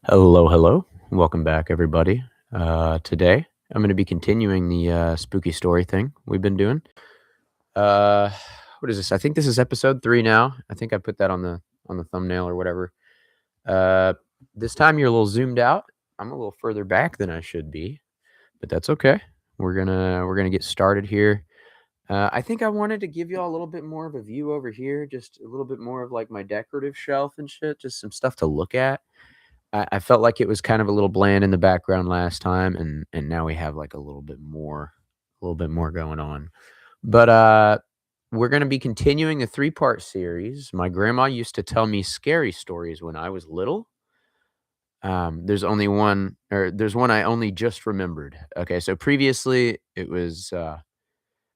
Hello, hello. Welcome back, everybody. Today, I'm going to be continuing the spooky story thing we've been doing. Uh, what is this? I think this is episode 3 now. I think I put that on the thumbnail or whatever. Uh, this time you're a little zoomed out. I'm a little further back than I should be, but that's okay. We're gonna get started here. I think I wanted to give y'all a little bit more of a view over here, just a little bit more of like my decorative shelf and shit, just some stuff to look at. I felt like it was kind of a little bland in the background last time, and now we have like a little bit more going on. But we're gonna be continuing the three-part series. My grandma used to tell me scary stories when I was little. There's one I only just remembered. Okay, so previously it was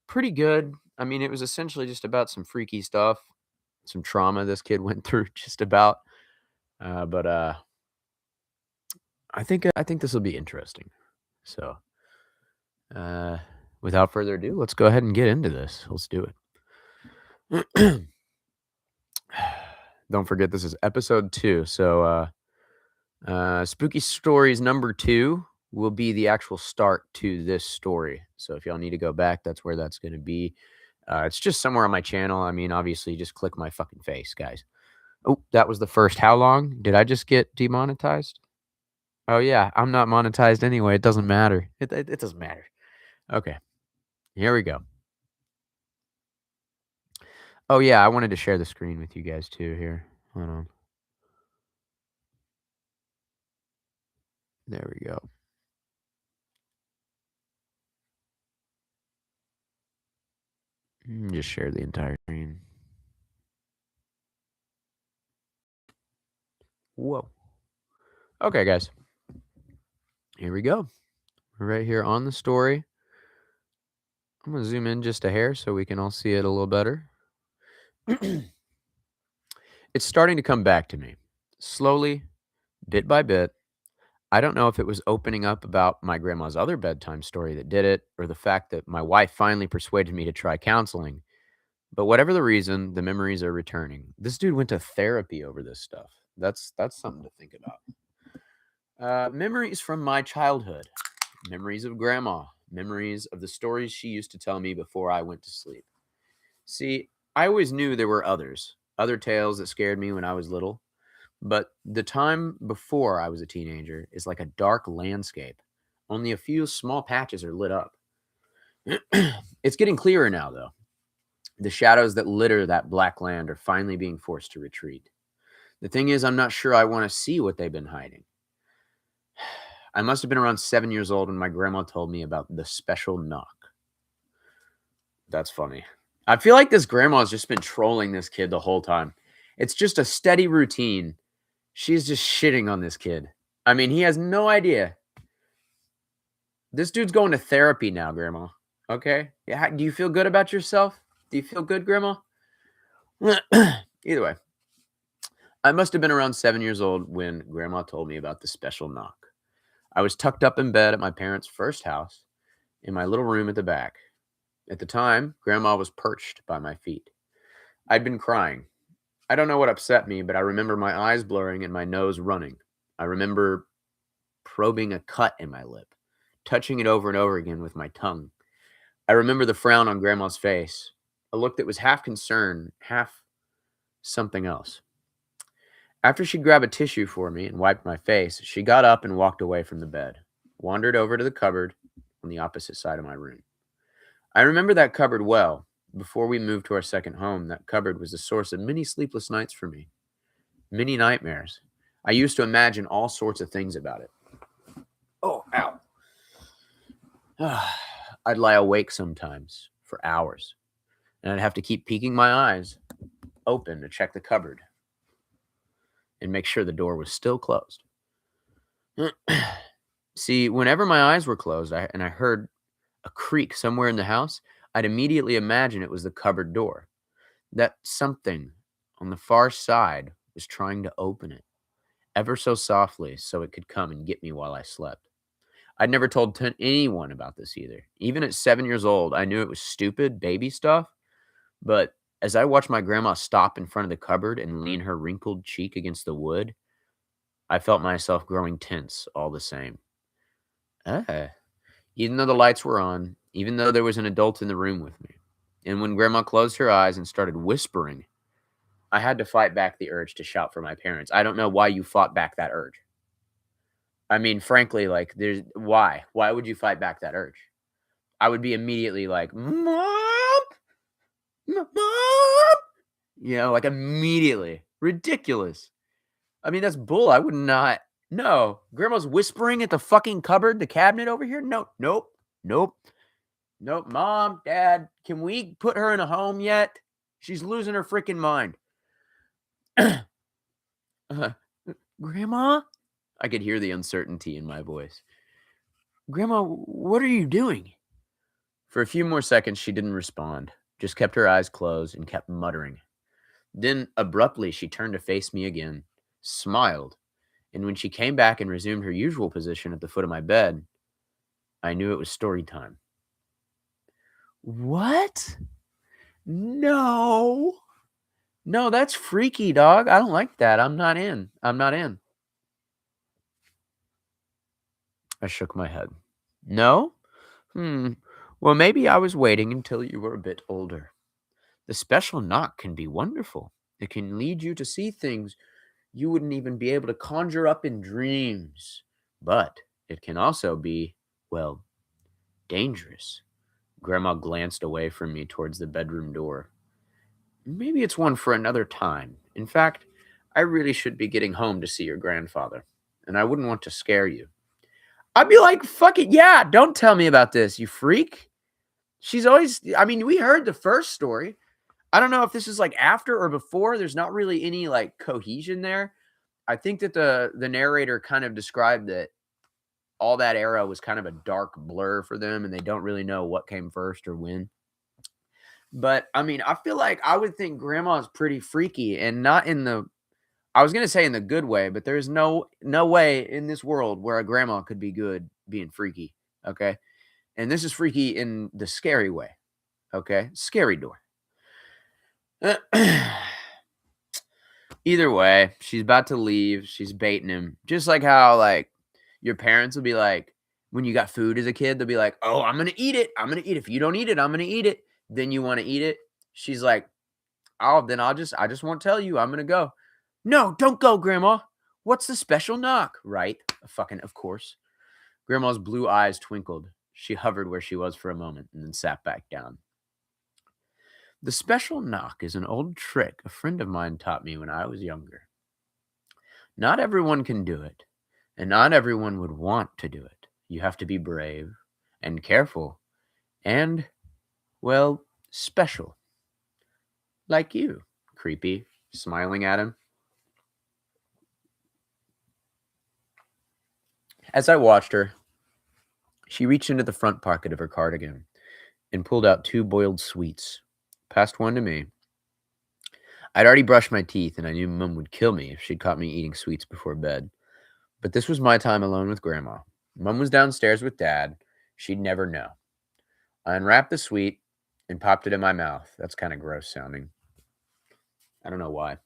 pretty good. I mean, it was essentially just about some freaky stuff, some trauma this kid went through just about. But I think this will be interesting. So, uh, without further ado, let's go ahead and get into this. Let's do it. Don't forget, this is episode 2. So, spooky stories number 2 will be the actual start to this story. So, if y'all need to go back, that's where that's going to be. It's just somewhere on my channel. I mean, obviously, just click my fucking face, guys. Oh, that was the first. How long? Did I just get demonetized? Oh, yeah. I'm not monetized anyway. It doesn't matter. It doesn't matter. Okay. Here we go. Oh, yeah, I wanted to share the screen with you guys too here. Hold on. There we go. Just share the entire screen. Whoa. Okay, guys. Here we go. We're right here on the story. I'm going to zoom in just a hair so we can all see it a little better. It's starting to come back to me. Slowly, bit by bit. I don't know if it was opening up about my grandma's other bedtime story that did it, or the fact that my wife finally persuaded me to try counseling. But whatever the reason, the memories are returning. This dude went to therapy over this stuff. That's something to think about. Memories from my childhood, memories of grandma, memories of the stories she used to tell me before I went to sleep. See, I always knew there were other tales that scared me when I was little, but the time before I was a teenager is like a dark landscape. Only a few small patches are lit up. It's getting clearer now, though. The shadows that litter that black land are finally being forced to retreat. The thing is, I'm not sure I want to see what they've been hiding. I must have been around 7 years old when my grandma told me about the special knock. That's funny. I feel like this grandma's just been trolling this kid the whole time. It's just a steady routine. She's just shitting on this kid. I mean, he has no idea. This dude's going to therapy now, grandma. Okay? Yeah, do you feel good about yourself? Do you feel good, grandma? Either way, I must have been around 7 years old when grandma told me about the special knock. I was tucked up in bed at my parents' first house in my little room at the back. At the time, grandma was perched by my feet. I'd been crying. I don't know what upset me, but I remember my eyes blurring and my nose running. I remember probing a cut in my lip, touching it over and over again with my tongue. I remember the frown on grandma's face, a look that was half concern, half something else. After she grabbed a tissue for me and wiped my face, she got up and walked away from the bed, wandered over to the cupboard on the opposite side of my room. I remember that cupboard well. Before we moved to our second home, that cupboard was the source of many sleepless nights for me, many nightmares. I used to imagine all sorts of things about it. Oh, ow. I'd lie awake sometimes for hours, and I'd have to keep peeking my eyes open to check the cupboard and make sure the door was still closed. See, whenever my eyes were closed and I heard a creak somewhere in the house, I'd immediately imagine it was the cupboard door. That something on the far side was trying to open it, ever so softly, so it could come and get me while I slept. I'd never told anyone about this either. Even at 7 years old, I knew it was stupid baby stuff, but as I watched my grandma stop in front of the cupboard and lean her wrinkled cheek against the wood, I felt myself growing tense all the same. Ah. Even though the lights were on, even though there was an adult in the room with me. And when Grandma closed her eyes and started whispering, I had to fight back the urge to shout for my parents. I don't know why you fought back that urge. I mean, frankly, like, there's why? Why would you fight back that urge? I would be immediately like, Mom! Mom! Like immediately. Ridiculous. I mean, that's bull. I would not. No. Grandma's whispering at the fucking cupboard, the cabinet over here? No, nope, nope, nope. Mom, Dad, can we put her in a home yet? She's losing her freaking mind. uh, Grandma? I could hear the uncertainty in my voice. Grandma, what are you doing? For a few more seconds, she didn't respond, just kept her eyes closed and kept muttering. Then, abruptly, she turned to face me again, smiled, and when she came back and resumed her usual position at the foot of my bed, I knew it was story time. What? No. No, that's freaky, dog. I don't like that. I'm not in. I'm not in. I shook my head. No? Well, maybe I was waiting until you were a bit older. The special knock can be wonderful. It can lead you to see things you wouldn't even be able to conjure up in dreams. But it can also be, well, dangerous. Grandma glanced away from me towards the bedroom door. Maybe it's one for another time. In fact, I really should be getting home to see your grandfather, and I wouldn't want to scare you. I'd be like, fuck it, yeah, don't tell me about this, you freak. She's always, I mean, we heard the first story. I don't know if this is like after or before. There's not really any like cohesion there. I think that the narrator kind of described that all that era was kind of a dark blur for them, and they don't really know what came first or when. But I mean, I feel like I would think grandma's pretty freaky, and not in the, I was gonna say in the good way, but there's no way in this world where a grandma could be good being freaky. Okay. And this is freaky in the scary way. Okay. Scary door. Either way, she's about to leave. She's baiting him. Just like how like your parents will be like, when you got food as a kid, they'll be like, oh, I'm gonna eat it. I'm gonna eat it. If you don't eat it, I'm gonna eat it. Then you want to eat it. She's like, oh, then I just won't tell you. I'm gonna go. No, don't go, Grandma. What's the special knock? Right. Fucking of course. Grandma's blue eyes twinkled. She hovered where she was for a moment and then sat back down. The special knock is an old trick a friend of mine taught me when I was younger. Not everyone can do it, and not everyone would want to do it. You have to be brave and careful and, well, special. Like you, creepy, smiling at him. As I watched her, she reached into the front pocket of her cardigan and pulled out 2 boiled sweets, passed one to me. I'd already brushed my teeth, and I knew Mum would kill me if she'd caught me eating sweets before bed. But this was my time alone with Grandma. Mum was downstairs with Dad. She'd never know. I unwrapped the sweet and popped it in my mouth. That's kind of gross sounding. I don't know why.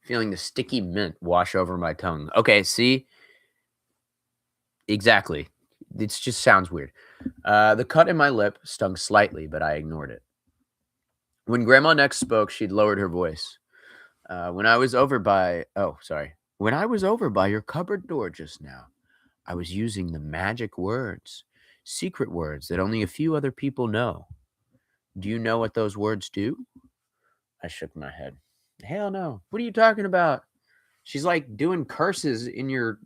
Feeling the sticky mint wash over my tongue. Okay, see? Exactly. It just sounds weird. The cut in my lip stung slightly, but I ignored it. When Grandma next spoke, she'd lowered her voice. When I was over by your cupboard door just now, I was using the magic words, secret words that only a few other people know. Do you know what those words do? I shook my head. Hell no. What are you talking about? She's like doing curses in your.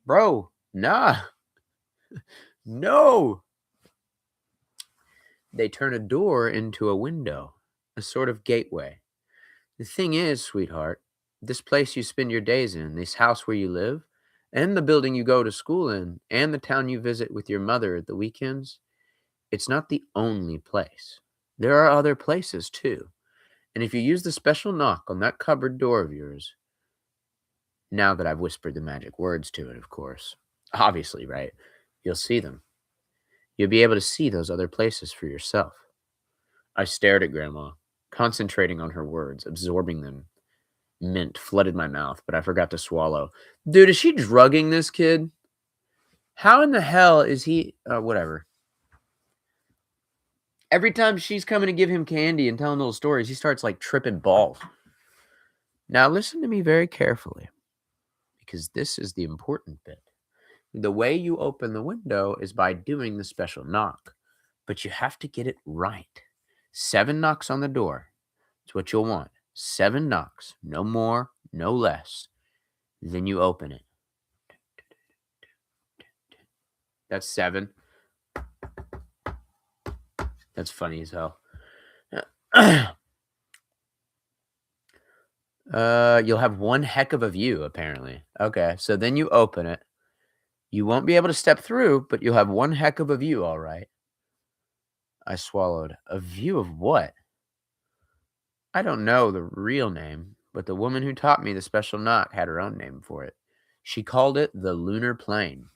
Bro, nah. No. They turn a door into a window, a sort of gateway. The thing is, sweetheart, this place you spend your days in, this house where you live, and the building you go to school in, and the town you visit with your mother at the weekends, it's not the only place. There are other places too. And if you use the special knock on that cupboard door of yours, now that I've whispered the magic words to it, of course, obviously, right? You'll see them. You'll be able to see those other places for yourself. I stared at Grandma, concentrating on her words, absorbing them. mint flooded my mouth, but I forgot to swallow. Dude, is she drugging this kid? How in the hell is he whatever. Every time she's coming to give him candy and telling little stories, he starts like tripping balls. Now listen to me very carefully, because this is the important bit. The way you open the window is by doing the special knock, but you have to get it right. 7 knocks on the door. It's what you'll want. 7 knocks, no more, no less. Then you open it. That's 7. That's funny as hell. You'll have one heck of a view, apparently. Okay, so then you open it. You won't be able to step through, but you'll have one heck of a view, all right. I swallowed. A view of what? I don't know the real name, but the woman who taught me the special knock had her own name for it. She called it the lunar plane.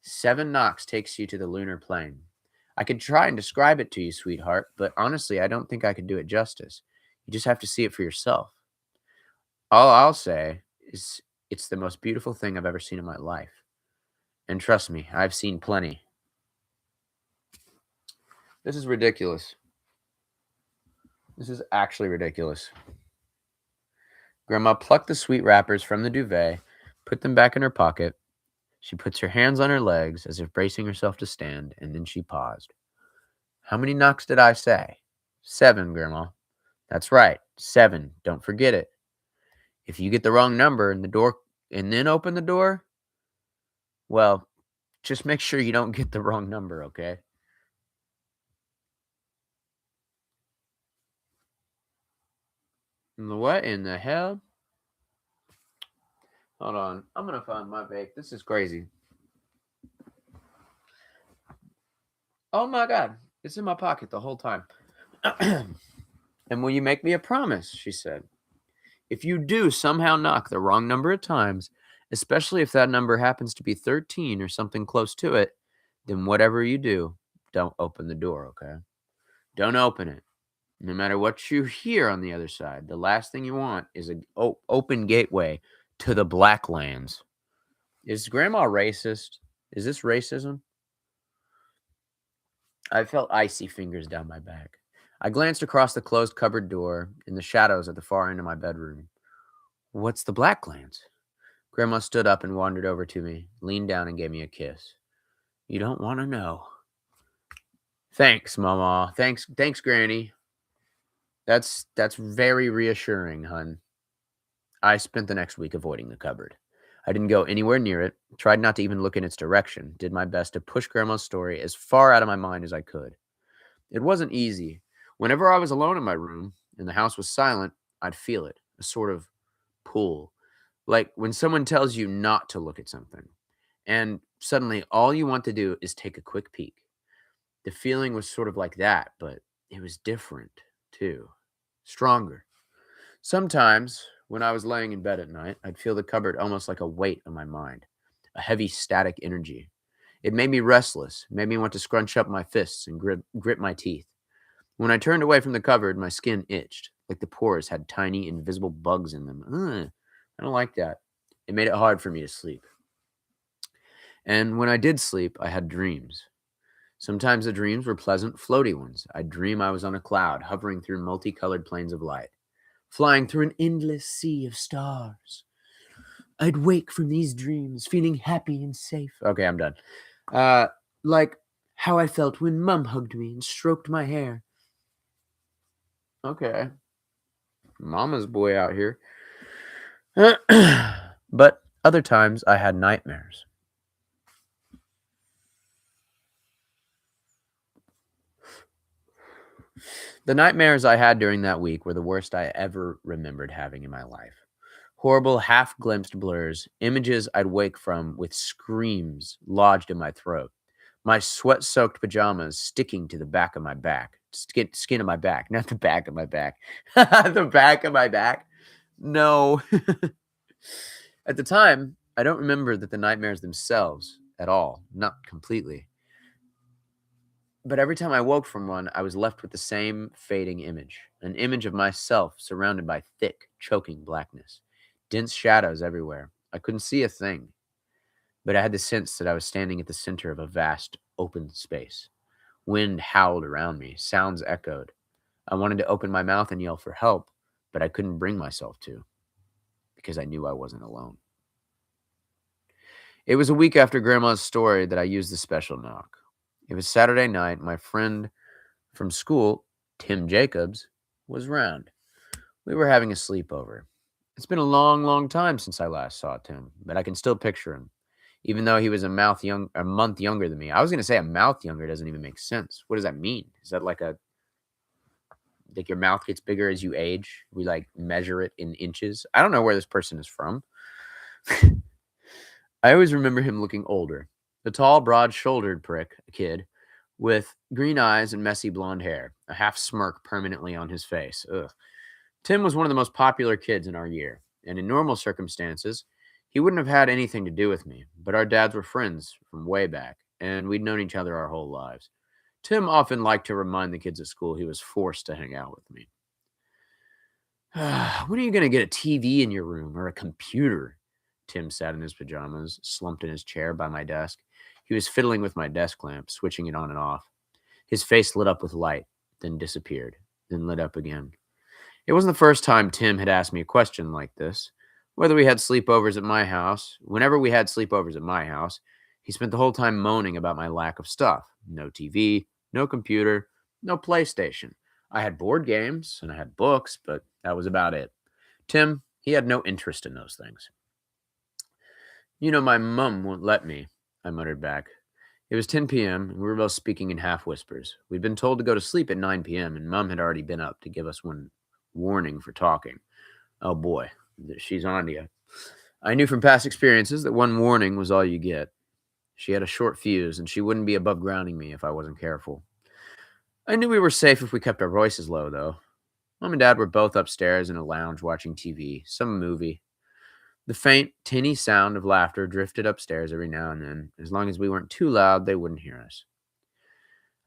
7 knocks takes you to the lunar plane. I could try and describe it to you, sweetheart, but honestly, I don't think I could do it justice. You just have to see it for yourself. All I'll say is it's the most beautiful thing I've ever seen in my life. And trust me, I've seen plenty. This is ridiculous. This is actually ridiculous. Grandma plucked the sweet wrappers from the duvet, put them back in her pocket. She puts her hands on her legs as if bracing herself to stand, and then she paused. How many knocks did I say? 7, Grandma. That's right, 7. Don't forget it. If you get the wrong number and then open the door, well, just make sure you don't get the wrong number, okay? What in the hell? Hold on. I'm going to find my vape. This is crazy. Oh my God. It's in my pocket the whole time. And will you make me a promise? She said. If you do somehow knock the wrong number of times, especially if that number happens to be 13 or something close to it, then whatever you do, don't open the door, okay? Don't open it. No matter what you hear on the other side, the last thing you want is an open gateway to the Black Lands. Is Grandma racist? Is this racism? I felt icy fingers down my back. I glanced across the closed cupboard door in the shadows at the far end of my bedroom. What's the Black Lands? Grandma stood up and wandered over to me, leaned down and gave me a kiss. You don't want to know. Thanks, Mama. Thanks, Granny. That's very reassuring, hun. I spent the next week avoiding the cupboard. I didn't go anywhere near it, tried not to even look in its direction, did my best to push Grandma's story as far out of my mind as I could. It wasn't easy. Whenever I was alone in my room and the house was silent, I'd feel it, a sort of pull. Like when someone tells you not to look at something, and suddenly all you want to do is take a quick peek. The feeling was sort of like that, but it was different, too. Stronger. Sometimes, when I was laying in bed at night, I'd feel the cupboard almost like a weight on my mind, a heavy static energy. It made me restless, made me want to scrunch up my fists and grip my teeth. When I turned away from the cupboard, my skin itched, like the pores had tiny, invisible bugs in them. Ugh, I don't like that. It made it hard for me to sleep. And when I did sleep, I had dreams. Sometimes the dreams were pleasant, floaty ones. I'd dream I was on a cloud, hovering through multicolored planes of light, flying through an endless sea of stars. I'd wake from these dreams, feeling happy and safe. Okay, I'm done. Like how I felt when Mum hugged me and stroked my hair. Okay. Mama's boy out here. But other times I had nightmares. The nightmares I had during that week were the worst I ever remembered having in my life. Horrible, half glimpsed blurs, images I'd wake from with screams lodged in my throat. My sweat soaked pajamas sticking to the back of my back. Skin of my back, not the back of my back. The back of my back? No. At the time, I don't remember that the nightmares themselves at all, not completely. But every time I woke from one, I was left with the same fading image. an image of myself surrounded by thick, choking blackness, dense shadows everywhere. I couldn't see a thing, but I had the sense that I was standing at the center of a vast, open space. Wind howled around me, sounds echoed. I wanted to open my mouth and yell for help, but I couldn't bring myself to because I knew I wasn't alone. It was a week after Grandma's story that I used the special knock. It was Saturday night. My friend from school, Tim Jacobs, was round. We were having a sleepover. It's been a long, long time since I last saw Tim, but I can still picture him, even though he was a month younger than me. I was going to say a mouth younger doesn't even make sense. What does that mean? Is that like your mouth gets bigger as you age? We like measure it in inches. I don't know where this person is from. I always remember him looking older. A tall, broad-shouldered kid with green eyes and messy blonde hair, a half smirk permanently on his face. Ugh. Tim was one of the most popular kids in our year, and in normal circumstances, he wouldn't have had anything to do with me, but our dads were friends from way back, and we'd known each other our whole lives. Tim often liked to remind the kids at school he was forced to hang out with me. When are you going to get a TV in your room or a computer? Tim sat in his pajamas, slumped in his chair by my desk. He was fiddling with my desk lamp, switching it on and off. His face lit up with light, then disappeared, then lit up again. It wasn't the first time Tim had asked me a question like this. Whenever we had sleepovers at my house, he spent the whole time moaning about my lack of stuff. No TV, no computer, no PlayStation. I had board games and I had books, but that was about it. Tim, he had no interest in those things. My mum won't let me, I muttered back. It was 10 p.m., and we were both speaking in half whispers. We'd been told to go to sleep at 9 p.m., and Mum had already been up to give us one warning for talking. Oh boy, she's on to you. I knew from past experiences that one warning was all you get. She had a short fuse, and she wouldn't be above grounding me if I wasn't careful. I knew we were safe if we kept our voices low, though. Mom and Dad were both upstairs in a lounge watching TV, some movie. The faint, tinny sound of laughter drifted upstairs every now and then. As long as we weren't too loud, they wouldn't hear us.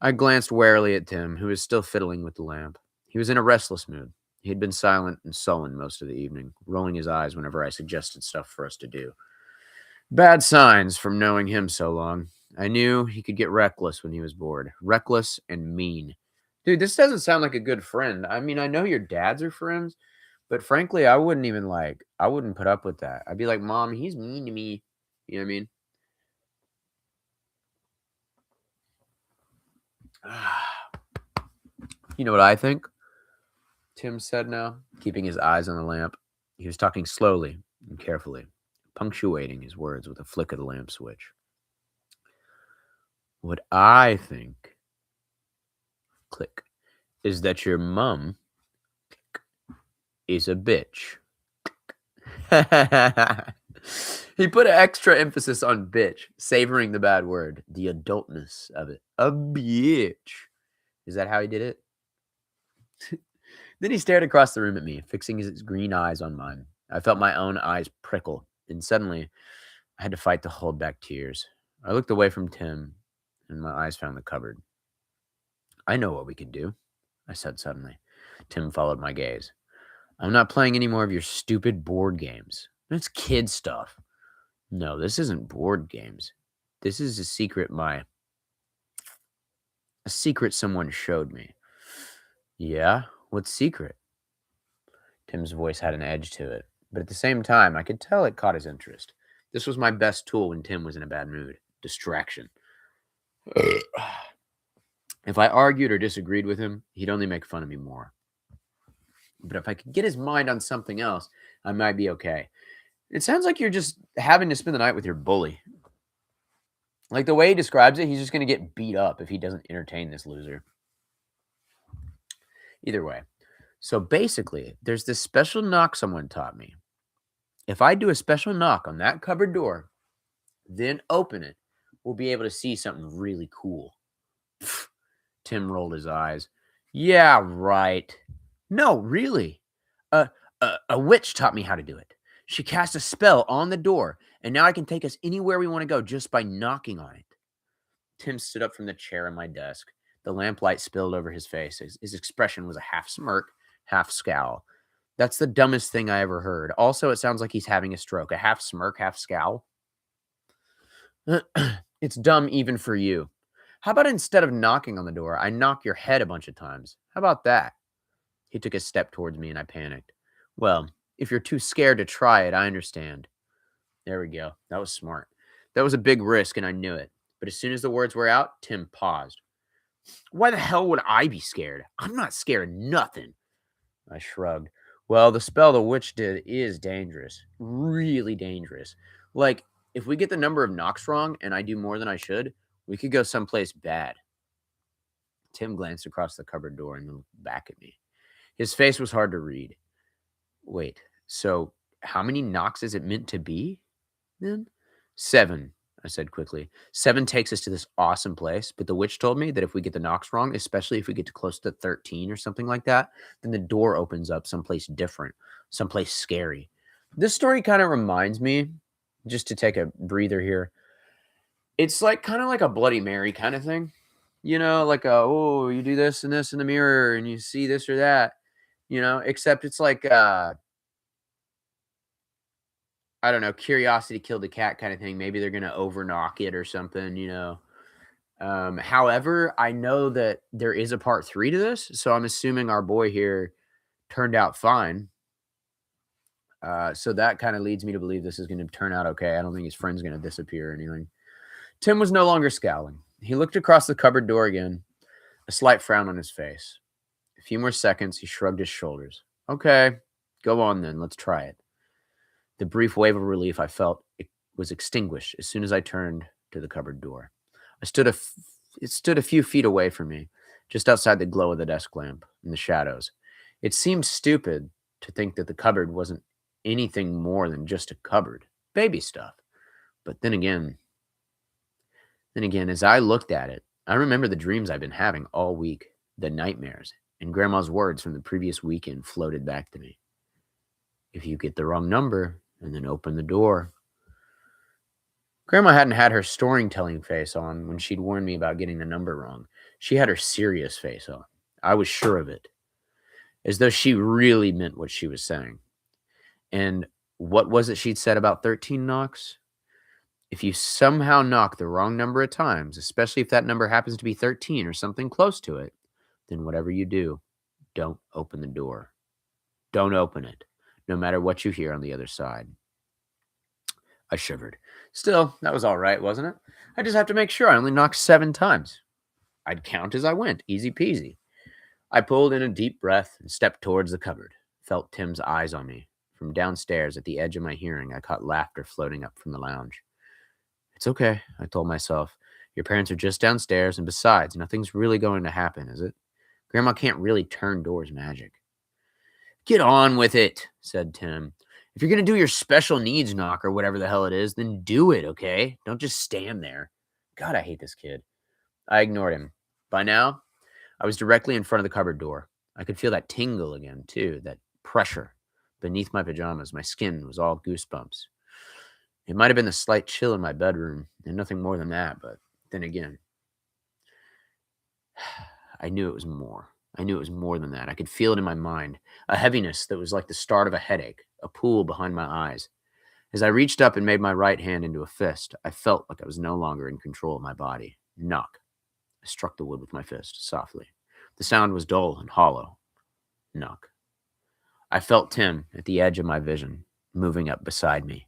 I glanced warily at Tim, who was still fiddling with the lamp. He was in a restless mood. He had been silent and sullen most of the evening, rolling his eyes whenever I suggested stuff for us to do. Bad signs from knowing him so long. I knew he could get reckless when he was bored. Reckless and mean. Dude, this doesn't sound like a good friend. I mean, I know your dads are friends, but frankly, I wouldn't put up with that. I'd be like, Mom, he's mean to me. You know what I mean? You know what I think? Tim said now, keeping his eyes on the lamp. He was talking slowly and carefully, punctuating his words with a flick of the lamp switch. What I think, click, is that your mum is a bitch. He put an extra emphasis on bitch, savoring the bad word, the adultness of it. A bitch. Is that how he did it? Then he stared across the room at me, fixing his green eyes on mine. I felt my own eyes prickle, and suddenly I had to fight to hold back tears. I looked away from Tim, and my eyes found the cupboard. I know what we can do, I said suddenly. Tim followed my gaze. I'm not playing any more of your stupid board games. That's kid stuff. No, this isn't board games. This is a secret someone showed me. Yeah? What secret? Tim's voice had an edge to it, but at the same time, I could tell it caught his interest. This was my best tool when Tim was in a bad mood. Distraction. If I argued or disagreed with him, he'd only make fun of me more. But if I could get his mind on something else, I might be okay. It sounds like you're just having to spend the night with your bully. Like the way he describes it, he's just going to get beat up if he doesn't entertain this loser. Either way. So basically, there's this special knock someone taught me. If I do a special knock on that cupboard door, then open it, we'll be able to see something really cool. Tim rolled his eyes. Yeah, right. No, really. A witch taught me how to do it. She cast a spell on the door, and now I can take us anywhere we want to go just by knocking on it. Tim stood up from the chair on my desk. The lamplight spilled over his face. His expression was a half smirk, half scowl. That's the dumbest thing I ever heard. Also, it sounds like he's having a stroke. A half smirk, half scowl. It's dumb even for you. How about instead of knocking on the door, I knock your head a bunch of times? How about that? He took a step towards me and I panicked. Well, if you're too scared to try it, I understand. There we go. That was smart. That was a big risk and I knew it. But as soon as the words were out, Tim paused. Why the hell would I be scared? I'm not scared of nothing. I shrugged. Well, the spell the witch did is dangerous. Really dangerous. Like, if we get the number of knocks wrong and I do more than I should, we could go someplace bad. Tim glanced across the cupboard door and then back at me. His face was hard to read. Wait, so how many knocks is it meant to be then? 7, I said quickly. 7 takes us to this awesome place, but the witch told me that if we get the knocks wrong, especially if we get to close to 13 or something like that, then the door opens up someplace different, someplace scary. This story kind of reminds me, just to take a breather here, it's like kind of like a Bloody Mary kind of thing. You know, like oh, you do this and this in the mirror and you see this or that, except it's like I don't know, curiosity killed the cat kind of thing. Maybe they're gonna overknock it or something. However, I know that there is a part 3 to this, so I'm assuming our boy here turned out fine. So that kind of leads me to believe this is going to turn out okay. I don't think his friend's going to disappear or anything. Tim was no longer scowling. He looked across the cupboard door again, a slight frown on his face. A few more seconds, he shrugged his shoulders. Okay, go on then. Let's try it. The brief wave of relief I felt was extinguished as soon as I turned to the cupboard door. It stood a few feet away from me, just outside the glow of the desk lamp in the shadows. It seemed stupid to think that the cupboard wasn't anything more than just a cupboard, baby stuff. But then again, as I looked at it, I remember the dreams I've been having all week, the nightmares, and Grandma's words from the previous weekend floated back to me. If you get the wrong number and then open the door. Grandma hadn't had her storytelling face on when she'd warned me about getting the number wrong. She had her serious face on. I was sure of it, as though she really meant what she was saying. And what was it she'd said about 13 knocks? If you somehow knock the wrong number of times, especially if that number happens to be 13 or something close to it, then whatever you do, don't open the door. Don't open it, no matter what you hear on the other side. I shivered. Still, that was all right, wasn't it? I just have to make sure I only knocked 7 times. I'd count as I went, easy peasy. I pulled in a deep breath and stepped towards the cupboard, felt Tim's eyes on me. From downstairs at the edge of my hearing, I caught laughter floating up from the lounge. It's okay, I told myself. Your parents are just downstairs, and besides, nothing's really going to happen, is it? Grandma can't really turn doors magic. Get on with it, said Tim. If you're going to do your special needs knock or whatever the hell it is, then do it, okay? Don't just stand there. God, I hate this kid. I ignored him. By now, I was directly in front of the cupboard door. I could feel that tingle again, too, that pressure. Beneath my pajamas, my skin was all goosebumps. It might have been the slight chill in my bedroom, and nothing more than that, but then again, I knew it was more. I knew it was more than that. I could feel it in my mind, a heaviness that was like the start of a headache, a pool behind my eyes. As I reached up and made my right hand into a fist, I felt like I was no longer in control of my body. Knock. I struck the wood with my fist, softly. The sound was dull and hollow. Knock. I felt Tim at the edge of my vision, moving up beside me.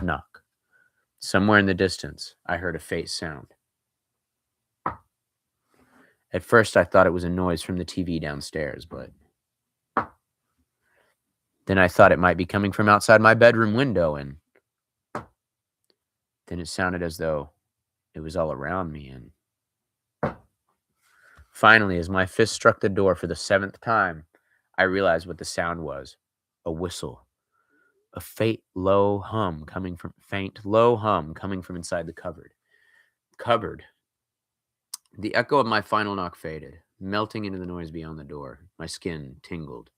Knock. Somewhere in the distance, I heard a faint sound. At first, I thought it was a noise from the TV downstairs, but then I thought it might be coming from outside my bedroom window, and then it sounded as though it was all around me, and finally, as my fist struck the door for the 7th time, I realized what the sound was. A whistle. A faint, low hum coming from inside the cupboard. The echo of my final knock faded, melting into the noise beyond the door. My skin tingled.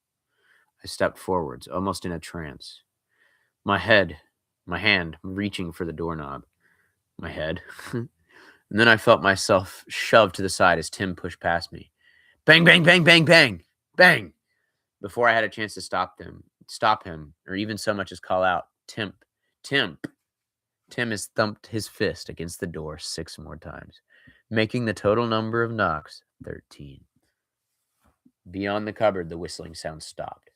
I stepped forwards, almost in a trance. My hand reaching for the doorknob. My head. And then I felt myself shoved to the side as Tim pushed past me. Bang, bang, bang, bang, bang, bang. before I had a chance to stop him, or even so much as call out, "Timp, Timp." Tim has thumped his fist against the door 6 more times, making the total number of knocks 13. Beyond the cupboard, the whistling sound stopped.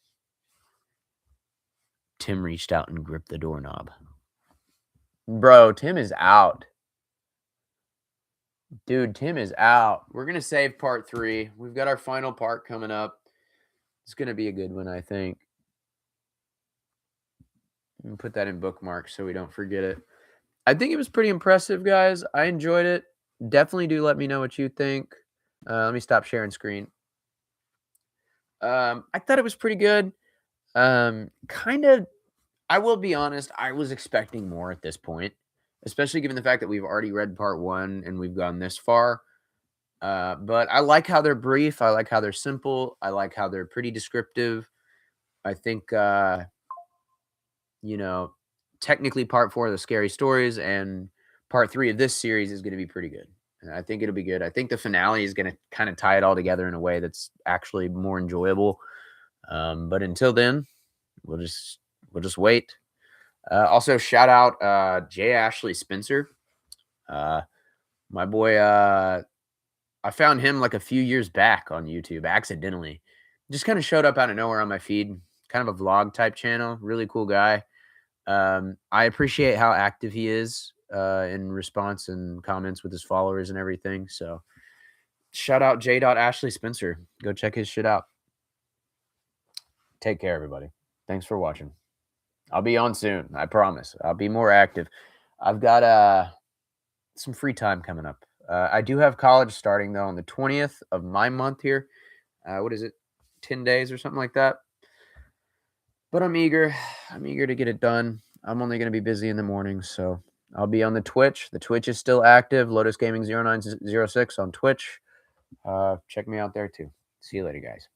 Tim reached out and gripped the doorknob. Bro, Tim is out. Dude, Tim is out. We're going to save part 3. We've got our final part coming up. It's going to be a good one, I think. And put that in bookmarks so we don't forget it. I think it was pretty impressive, guys. I enjoyed it. Definitely do let me know what you think. Let me stop sharing screen. I thought it was pretty good. Kind of, I will be honest, I was expecting more at this point, especially given the fact that we've already read part 1 and we've gone this far. But I like how they're brief. I like how they're simple. I like how they're pretty descriptive. I think, you know, technically part 4 of the scary stories and part 3 of this series is going to be pretty good. And I think it'll be good. I think the finale is going to kind of tie it all together in a way that's actually more enjoyable. But until then, we'll just wait. Also, shout out J. Ashley Spencer, my boy. I found him like a few years back on YouTube accidentally. Just kind of showed up out of nowhere on my feed. Kind of a vlog type channel. Really cool guy. I appreciate how active he is in response and comments with his followers and everything. So shout out J. Ashley Spencer. Go check his shit out. Take care, everybody. Thanks for watching. I'll be on soon. I promise. I'll be more active. I've got some free time coming up. I do have college starting though on the 20th of my month here. What is it? 10 days or something like that. But I'm eager. I'm eager to get it done. I'm only going to be busy in the morning, so I'll be on the Twitch. The Twitch is still active. Lotus Gaming 0906 on Twitch. Check me out there too. See you later, guys.